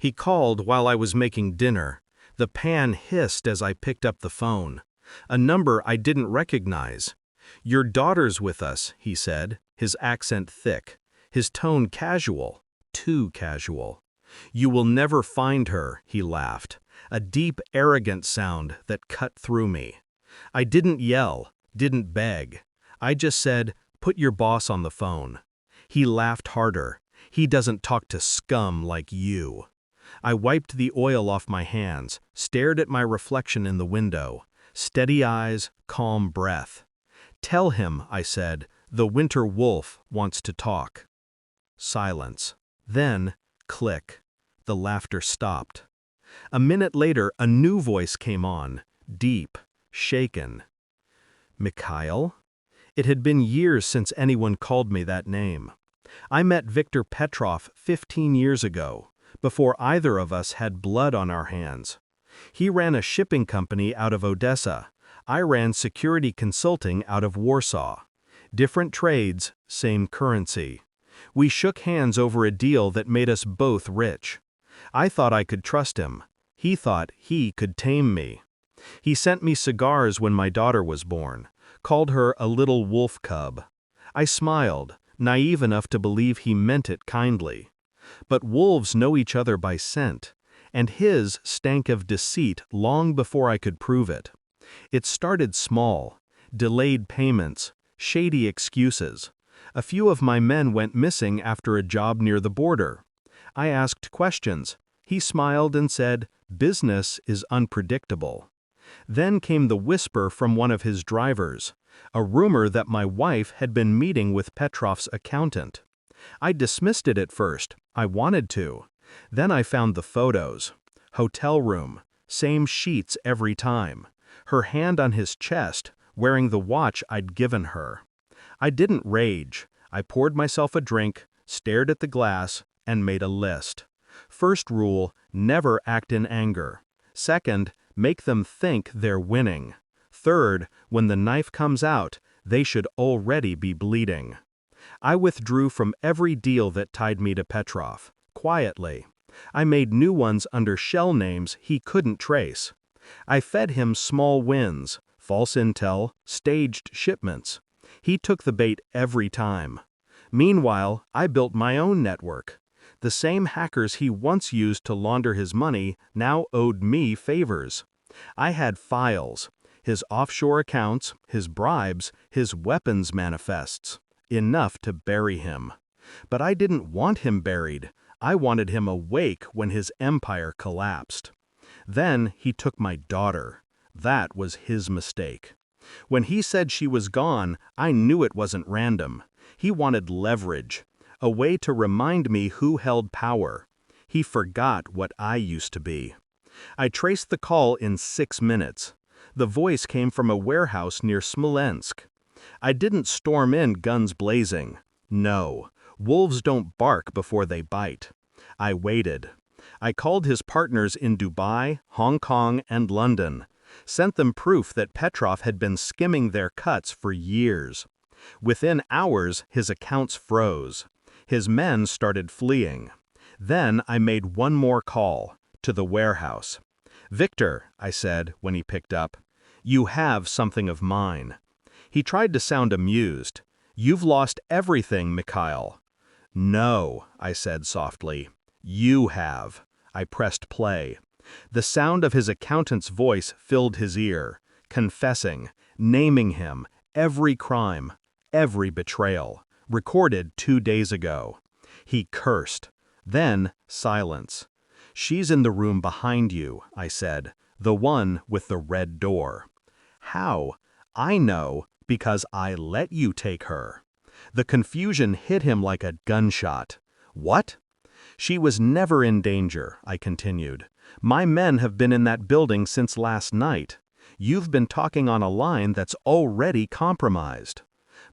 He called while I was making dinner. The pan hissed as I picked up the phone. A number I didn't recognize. "Your daughter's with us," he said, his accent thick, his tone casual, too casual. "You will never find her," he laughed, a deep, arrogant sound that cut through me. I didn't yell, didn't beg. I just said, "Put your boss on the phone." He laughed harder. "He doesn't talk to scum like you." I wiped the oil off my hands, stared at my reflection in the window. Steady eyes, calm breath. "Tell him," I said, "the winter wolf wants to talk." Silence. Then, click. The laughter stopped. A minute later, a new voice came on, deep, shaken. "Mikhail?" It had been years since anyone called me that name. I met Viktor Petrov 15 years ago, before either of us had blood on our hands. He ran a shipping company out of Odessa. I ran security consulting out of Warsaw. Different trades, same currency. We shook hands over a deal that made us both rich. I thought I could trust him. He thought he could tame me. He sent me cigars when my daughter was born, called her a little wolf cub. I smiled, naive enough to believe he meant it kindly. But wolves know each other by scent, and his stank of deceit long before I could prove it. It started small, delayed payments, shady excuses. A few of my men went missing after a job near the border. I asked questions. He smiled and said, "Business is unpredictable." Then came the whisper from one of his drivers, a rumor that my wife had been meeting with Petrov's accountant. I dismissed it at first. I wanted to. Then I found the photos. Hotel room, same sheets every time. Her hand on his chest, wearing the watch I'd given her. I didn't rage. I poured myself a drink, stared at the glass, and made a list. First rule, never act in anger. Second, make them think they're winning. Third, when the knife comes out, they should already be bleeding. I withdrew from every deal that tied me to Petrov, quietly. I made new ones under shell names he couldn't trace. I fed him small wins, false intel, staged shipments. He took the bait every time. Meanwhile, I built my own network. The same hackers he once used to launder his money now owed me favors. I had files, his offshore accounts, his bribes, his weapons manifests. Enough to bury him. But I didn't want him buried. I wanted him awake when his empire collapsed. Then he took my daughter. That was his mistake. When he said she was gone, I knew it wasn't random. He wanted leverage, a way to remind me who held power. He forgot what I used to be. I traced the call in 6 minutes. The voice came from a warehouse near Smolensk. I didn't storm in guns blazing. No, wolves don't bark before they bite. I waited. I called his partners in Dubai, Hong Kong, and London. Sent them proof that Petrov had been skimming their cuts for years. Within hours, his accounts froze. His men started fleeing. Then I made one more call, to the warehouse. "Victor," I said when he picked up, "you have something of mine." He tried to sound amused. "You've lost everything, Mikhail." "No," I said softly. "You have." I pressed play. The sound of his accountant's voice filled his ear, confessing, naming him, every crime, every betrayal, recorded 2 days ago. He cursed. Then, silence. "She's in the room behind you," I said, "the one with the red door." "How?" "I know, because I let you take her." The confusion hit him like a gunshot. "What?" "She was never in danger," I continued. "My men have been in that building since last night. You've been talking on a line that's already compromised.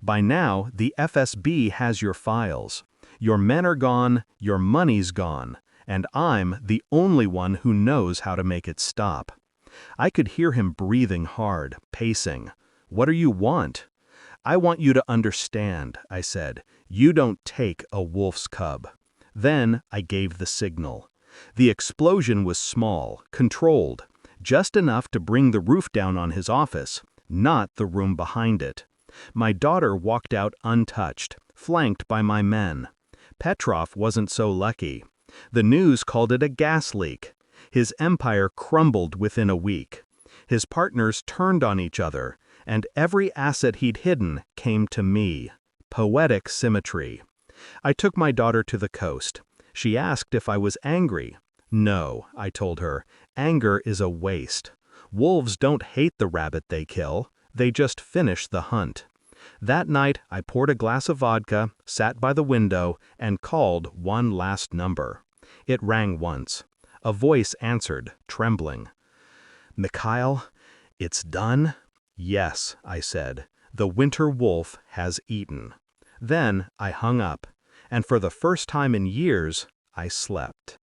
By now, the FSB has your files. Your men are gone, your money's gone, and I'm the only one who knows how to make it stop." I could hear him breathing hard, pacing. "What do you want?" "I want you to understand," I said. "You don't take a wolf's cub." Then I gave the signal. The explosion was small, controlled, just enough to bring the roof down on his office, not the room behind it. My daughter walked out untouched, flanked by my men. Petrov wasn't so lucky. The news called it a gas leak. His empire crumbled within a week. His partners turned on each other, and every asset he'd hidden came to me. Poetic symmetry. I took my daughter to the coast. She asked if I was angry. No, I told her, anger is a waste. Wolves don't hate the rabbit they kill, they just finish the hunt. That night, I poured a glass of vodka, sat by the window, and called one last number. It rang once. A voice answered, trembling. "Mikhail, it's done?" "Yes," I said. "The winter wolf has eaten." Then I hung up, and for the first time in years, I slept.